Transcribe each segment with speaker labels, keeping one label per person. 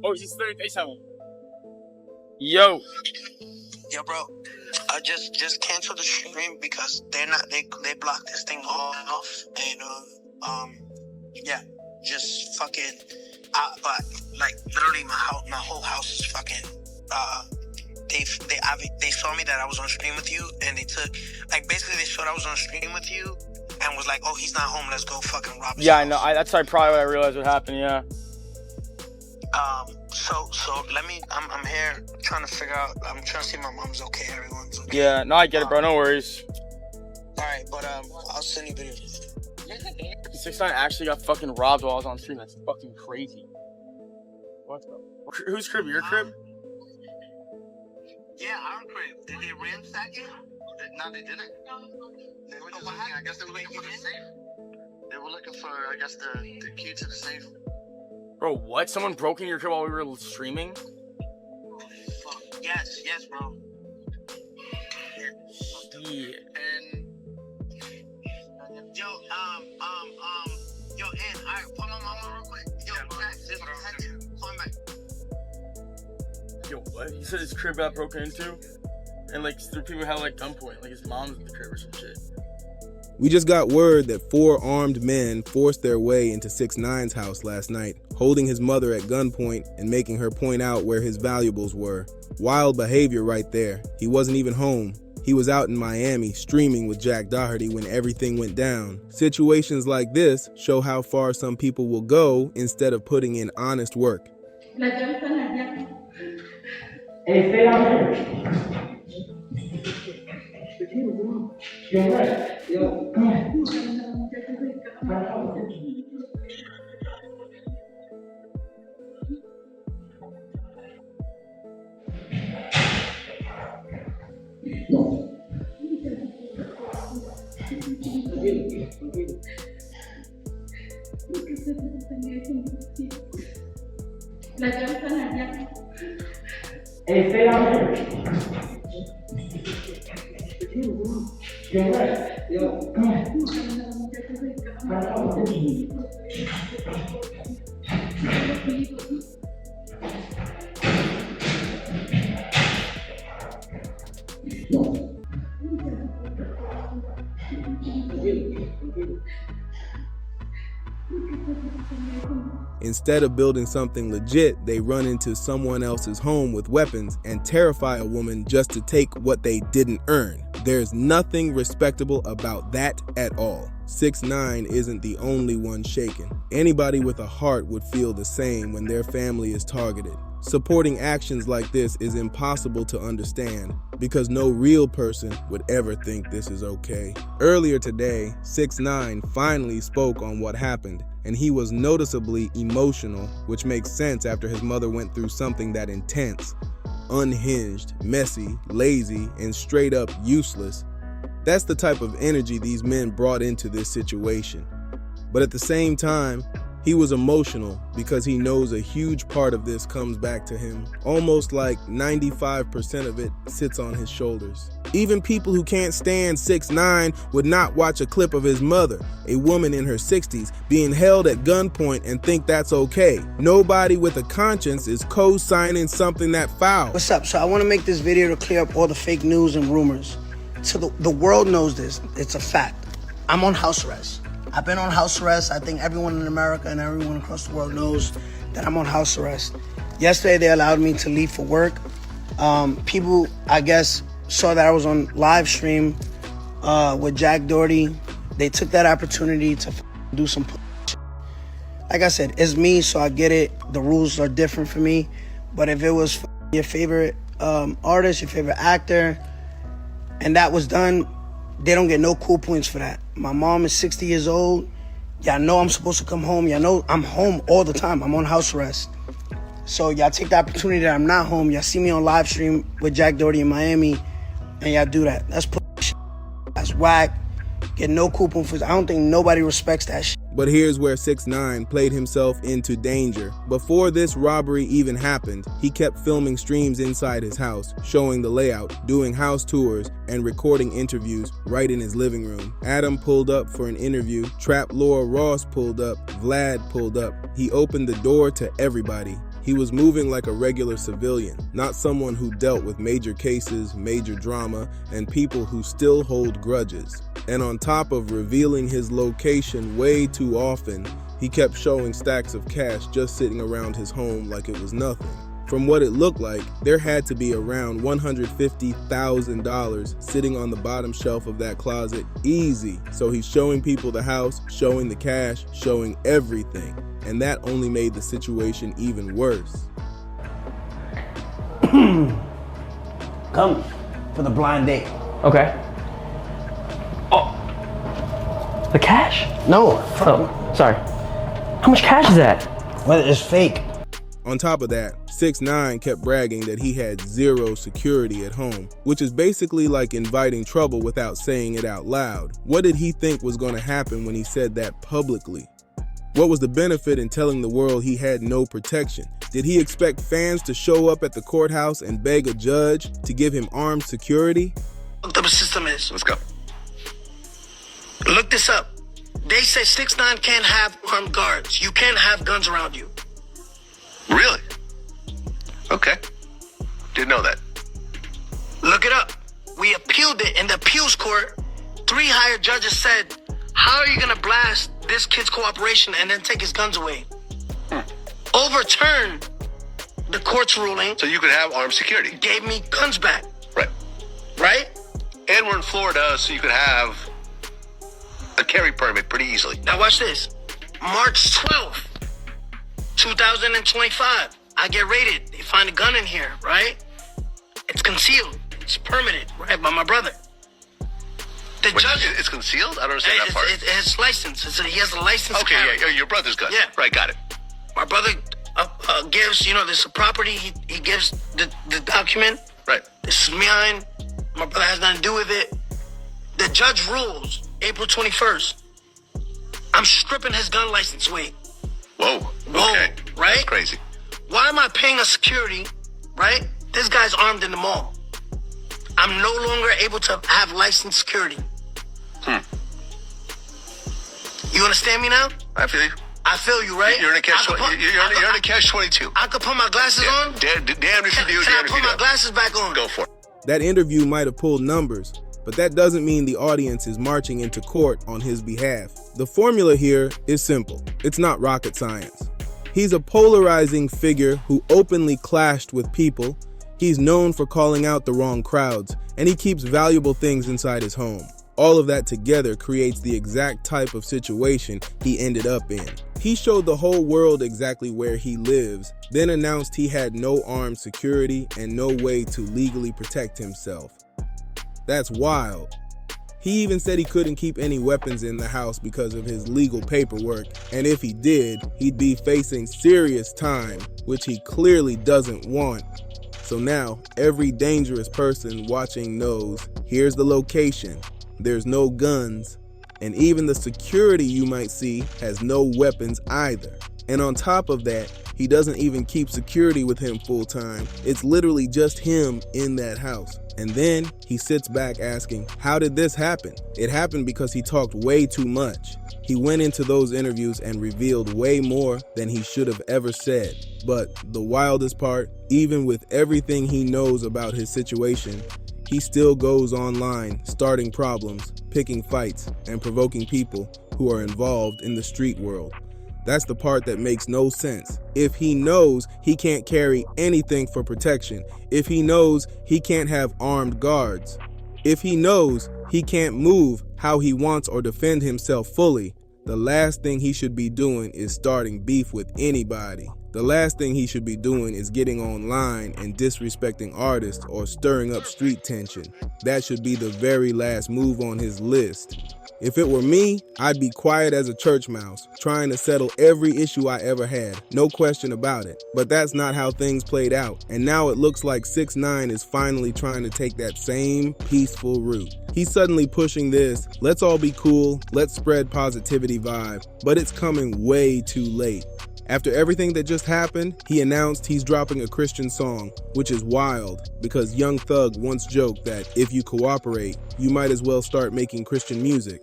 Speaker 1: Oh, he's literally FaceTime. Yo.
Speaker 2: Yo, bro. Just cancel the stream because they blocked this thing all off. And, yeah. Just fucking... but, like, literally my whole house is fucking... They saw me that I was on stream with you, and they took... Like, basically, they showed I was on stream with you, and was like, oh, he's not home, let's go fucking rob his
Speaker 1: Yeah,
Speaker 2: house.
Speaker 1: I know. That's probably what I realized what happened, yeah.
Speaker 2: So I'm here trying to figure out, I'm trying to see if my mom's okay, everyone's okay.
Speaker 1: Yeah, no, I get it, bro, no worries.
Speaker 2: Alright, but, I'll send you videos.
Speaker 1: 6ix9ine actually got fucking robbed while I was on stream. That's fucking crazy. What, bro? Whose crib? Your crib?
Speaker 2: Yeah, our crib. Did they ransack it?
Speaker 3: No, they didn't. They were just looking, I guess they were looking for the safe. They were looking for, I guess, the key to the safe.
Speaker 1: Bro, what? Someone broke into your crib while we were streaming?
Speaker 2: Yes, bro.
Speaker 1: Yeah.
Speaker 3: And
Speaker 2: yo, and alright, pull my mama real quick. Yo, call me back.
Speaker 1: Yo, what? He said his crib got broken into? And like, through people held like gunpoint, like his mom's at the crib or some shit.
Speaker 4: We just got word that 4 armed men forced their way into 6ix9ine's house last night, holding his mother at gunpoint and making her point out where his valuables were. Wild behavior right there. He wasn't even home. He was out in Miami streaming with Jack Doherty when everything went down. Situations like this show how far some people will go instead of putting in honest work.
Speaker 5: Hey, stay out here. You're right. Yo, come on. Hey, stay out here. You're right. Yo, come on.
Speaker 4: Instead of building something legit, they run into someone else's home with weapons and terrify a woman just to take what they didn't earn. There's nothing respectable about that at all. 6ix9ine isn't the only one shaken. Anybody with a heart would feel the same when their family is targeted. Supporting actions like this is impossible to understand because no real person would ever think this is okay. Earlier today, 6ix9ine finally spoke on what happened, and he was noticeably emotional, which makes sense after his mother went through something that intense. Unhinged, messy, lazy, and straight up useless. That's the type of energy these men brought into this situation. But at the same time, he was emotional because he knows a huge part of this comes back to him. Almost like 95% of it sits on his shoulders. Even people who can't stand 6ix9ine would not watch a clip of his mother, a woman in her 60s, being held at gunpoint and think that's okay. Nobody with a conscience is co-signing something that foul.
Speaker 2: What's up? So I want to make this video to clear up all the fake news and rumors. So the world knows this. It's a fact. I'm on house arrest. I've been on house arrest. I think everyone in America and everyone across the world knows that I'm on house arrest. Yesterday, they allowed me to leave for work. People, I guess, saw that I was on live stream with Jack Doherty. They took that opportunity to do some shit. Like I said, it's me, so I get it. The rules are different for me. But if it was your favorite artist, your favorite actor, and that was done, they don't get no cool points for that. My mom is 60 years old. Y'all know I'm supposed to come home. Y'all know I'm home all the time. I'm on house arrest. So y'all take the opportunity that I'm not home. Y'all see me on live stream with Jack Doherty in Miami, and y'all do that. That's shit. That's whack. Get no cool points for that. I don't think nobody respects that shit.
Speaker 4: But here's where 6ix9ine played himself into danger. Before this robbery even happened, he kept filming streams inside his house, showing the layout, doing house tours, and recording interviews right in his living room. Adam pulled up for an interview, Trap Laura Ross pulled up, Vlad pulled up. He opened the door to everybody. He was moving like a regular civilian, not someone who dealt with major cases, major drama, and people who still hold grudges. And on top of revealing his location way too often, he kept showing stacks of cash just sitting around his home like it was nothing. From what it looked like, there had to be around $150,000 sitting on the bottom shelf of that closet easy. So he's showing people the house, showing the cash, showing everything. And that only made the situation even worse.
Speaker 2: Come for the blind date.
Speaker 6: Okay. Oh. The cash?
Speaker 2: No.
Speaker 6: Oh, sorry. How much cash is that?
Speaker 2: Well, it's fake.
Speaker 4: On top of that, 6ix9ine kept bragging that he had zero security at home, which is basically like inviting trouble without saying it out loud. What did he think was going to happen when he said that publicly? What was the benefit in telling the world he had no protection? Did he expect fans to show up at the courthouse and beg a judge to give him armed security?
Speaker 2: Look up the system is.
Speaker 3: Let's go.
Speaker 2: Look this up. They say 6ix9ine can't have armed guards. You can't have guns around you.
Speaker 3: Really? Okay. Didn't know that.
Speaker 2: Look it up. We appealed it in the appeals court. 3 higher judges said, how are you going to blast this kid's cooperation and then take his guns away? Overturned the court's ruling.
Speaker 3: So you could have armed security.
Speaker 2: Gave me guns back.
Speaker 3: Right.
Speaker 2: Right?
Speaker 3: And we're in Florida, so you could have a carry permit pretty easily.
Speaker 2: Now watch this. March 12th, 2025. I get raided. They find a gun in here, right? It's concealed. It's permitted, right, by my brother. The
Speaker 3: Wait,
Speaker 2: judge.
Speaker 3: it's concealed? I don't understand that part.
Speaker 2: It's licensed. He has a license.
Speaker 3: Okay,
Speaker 2: carry.
Speaker 3: yeah, your brother's gun.
Speaker 2: Yeah.
Speaker 3: Right, got it.
Speaker 2: My brother gives, there's a property. He gives the document.
Speaker 3: Right.
Speaker 2: This is mine. My brother has nothing to do with it. The judge rules April 21st. I'm stripping his gun license. Wait.
Speaker 3: Whoa.
Speaker 2: Whoa.
Speaker 3: Okay.
Speaker 2: Right?
Speaker 3: That's crazy.
Speaker 2: Why am I paying a security, right? This guy's armed in the mall. I'm no longer able to have licensed security. You understand me now?
Speaker 3: I feel you.
Speaker 2: I feel you, right?
Speaker 3: You're in a catch. You're in a catch 22.
Speaker 2: I could put my glasses on.
Speaker 3: Damn if you do.
Speaker 2: Can I
Speaker 3: Damn if
Speaker 2: put
Speaker 3: you
Speaker 2: my
Speaker 3: don't.
Speaker 2: glasses back on?
Speaker 3: Go for it.
Speaker 4: That interview might have pulled numbers, but that doesn't mean the audience is marching into court on his behalf. The formula here is simple. It's not rocket science. He's a polarizing figure who openly clashed with people. He's known for calling out the wrong crowds, and he keeps valuable things inside his home. All of that together creates the exact type of situation he ended up in. He showed the whole world exactly where he lives, then announced he had no armed security and no way to legally protect himself. That's wild. He even said he couldn't keep any weapons in the house because of his legal paperwork, and if he did, he'd be facing serious time, which he clearly doesn't want. So now, every dangerous person watching knows, here's the location, there's no guns, and even the security you might see has no weapons either. And on top of that, he doesn't even keep security with him full time. It's literally just him in that house. And then he sits back asking, how did this happen? It happened because he talked way too much. He went into those interviews and revealed way more than he should have ever said. But the wildest part, even with everything he knows about his situation, he still goes online, starting problems, picking fights, and provoking people who are involved in the street world. That's the part that makes no sense. If he knows he can't carry anything for protection, if he knows he can't have armed guards, if he knows he can't move how he wants or defend himself fully, the last thing he should be doing is starting beef with anybody. The last thing he should be doing is getting online and disrespecting artists or stirring up street tension. That should be the very last move on his list. If it were me, I'd be quiet as a church mouse, trying to settle every issue I ever had, no question about it. But that's not how things played out, and now it looks like 6ix9ine is finally trying to take that same peaceful route. He's suddenly pushing this, let's all be cool, let's spread positivity vibe, but it's coming way too late. After everything that just happened, he announced he's dropping a Christian song, which is wild because Young Thug once joked that if you cooperate, you might as well start making Christian music.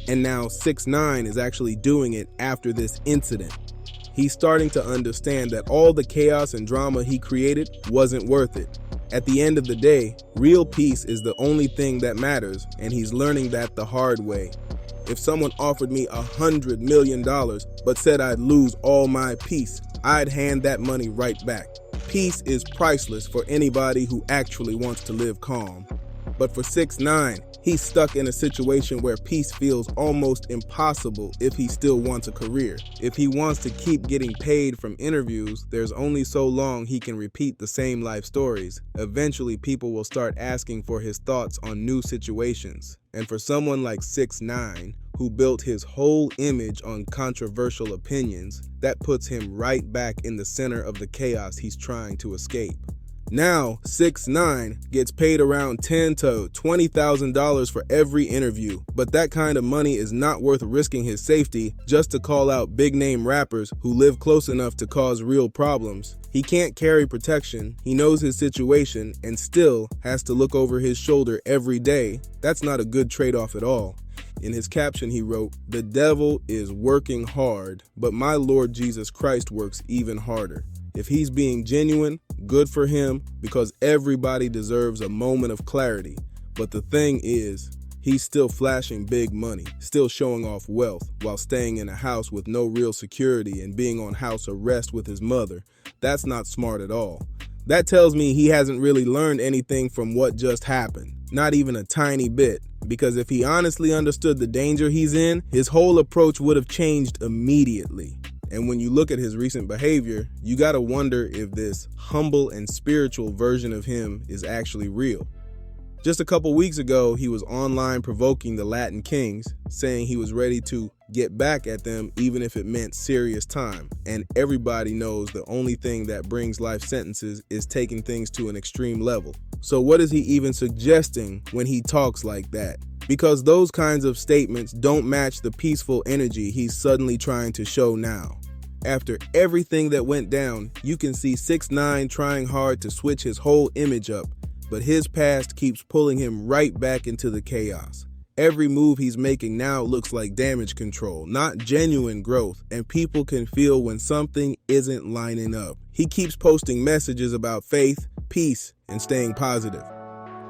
Speaker 4: And now 6ix9ine is actually doing it after this incident. He's starting to understand that all the chaos and drama he created wasn't worth it. At the end of the day, real peace is the only thing that matters, and he's learning that the hard way. If someone offered me $100 million but said I'd lose all my peace, I'd hand that money right back. Peace is priceless for anybody who actually wants to live calm. But for 6ix9ine, he's stuck in a situation where peace feels almost impossible if he still wants a career. If he wants to keep getting paid from interviews, there's only so long he can repeat the same life stories. Eventually, people will start asking for his thoughts on new situations. And for someone like 6ix9ine, who built his whole image on controversial opinions, that puts him right back in the center of the chaos he's trying to escape. Now, 6ix9ine gets paid around $10,000 to $20,000 for every interview, but that kind of money is not worth risking his safety just to call out big-name rappers who live close enough to cause real problems. He can't carry protection, he knows his situation, and still has to look over his shoulder every day. That's not a good trade-off at all. In his caption, he wrote, "The devil is working hard, but my Lord Jesus Christ works even harder." If he's being genuine, good for him, because everybody deserves a moment of clarity. But the thing is, he's still flashing big money, still showing off wealth, while staying in a house with no real security and being on house arrest with his mother. That's not smart at all. That tells me he hasn't really learned anything from what just happened, not even a tiny bit. Because if he honestly understood the danger he's in, his whole approach would have changed immediately. And when you look at his recent behavior, you gotta wonder if this humble and spiritual version of him is actually real. Just a couple weeks ago, he was online provoking the Latin Kings, saying he was ready to get back at them even if it meant serious time. And everybody knows the only thing that brings life sentences is taking things to an extreme level. So what is he even suggesting when he talks like that? Because those kinds of statements don't match the peaceful energy he's suddenly trying to show now. After everything that went down, you can see 6ix9ine trying hard to switch his whole image up, but his past keeps pulling him right back into the chaos. Every move he's making now looks like damage control, not genuine growth, and people can feel when something isn't lining up. He keeps posting messages about faith, peace, and staying positive.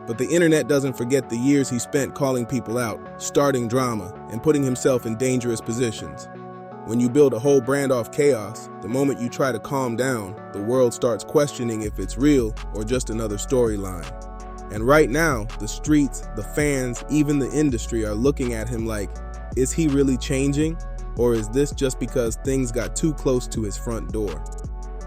Speaker 4: But the internet doesn't forget the years he spent calling people out, starting drama, and putting himself in dangerous positions. When you build a whole brand off chaos, the moment you try to calm down, the world starts questioning if it's real or just another storyline. And right now, the streets, the fans, even the industry are looking at him like, is he really changing? Or is this just because things got too close to his front door?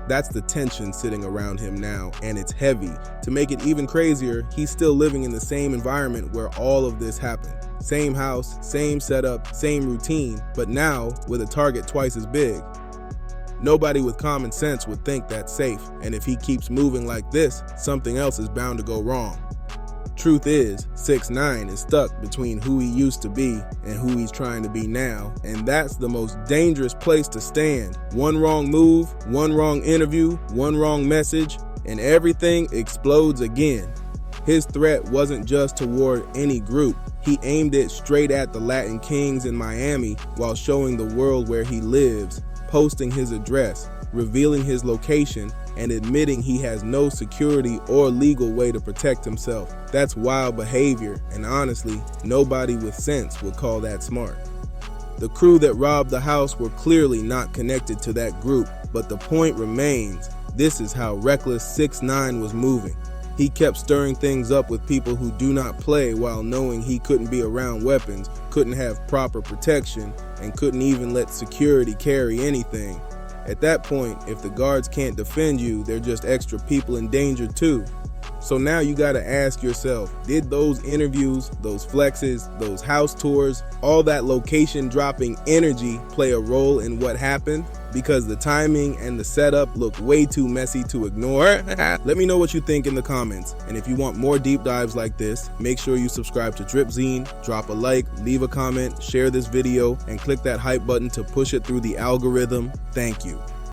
Speaker 4: That's the tension sitting around him now, and it's heavy. To make it even crazier, he's still living in the same environment where all of this happened. Same house, same setup, same routine, but now with a target twice as big. Nobody with common sense would think that's safe, and if he keeps moving like this, something else is bound to go wrong. Truth is, 6ix9ine is stuck between who he used to be and who he's trying to be now, and that's the most dangerous place to stand. One wrong move, one wrong interview, one wrong message, and everything explodes again. His threat wasn't just toward any group. He aimed it straight at the Latin Kings in Miami while showing the world where he lives, posting his address, revealing his location, and admitting he has no security or legal way to protect himself. That's wild behavior, and honestly, nobody with sense would call that smart. The crew that robbed the house were clearly not connected to that group, but the point remains, this is how reckless 6ix9ine was moving. He kept stirring things up with people who do not play while knowing he couldn't be around weapons, couldn't have proper protection, and couldn't even let security carry anything. At that point, if the guards can't defend you, they're just extra people in danger too. So now you gotta ask yourself, did those interviews, those flexes, those house tours, all that location dropping energy play a role in what happened? Because the timing and the setup look way too messy to ignore. Let me know what you think in the comments. And if you want more deep dives like this, make sure you subscribe to Dripzine, drop a like, leave a comment, share this video, and click that hype button to push it through the algorithm. Thank you.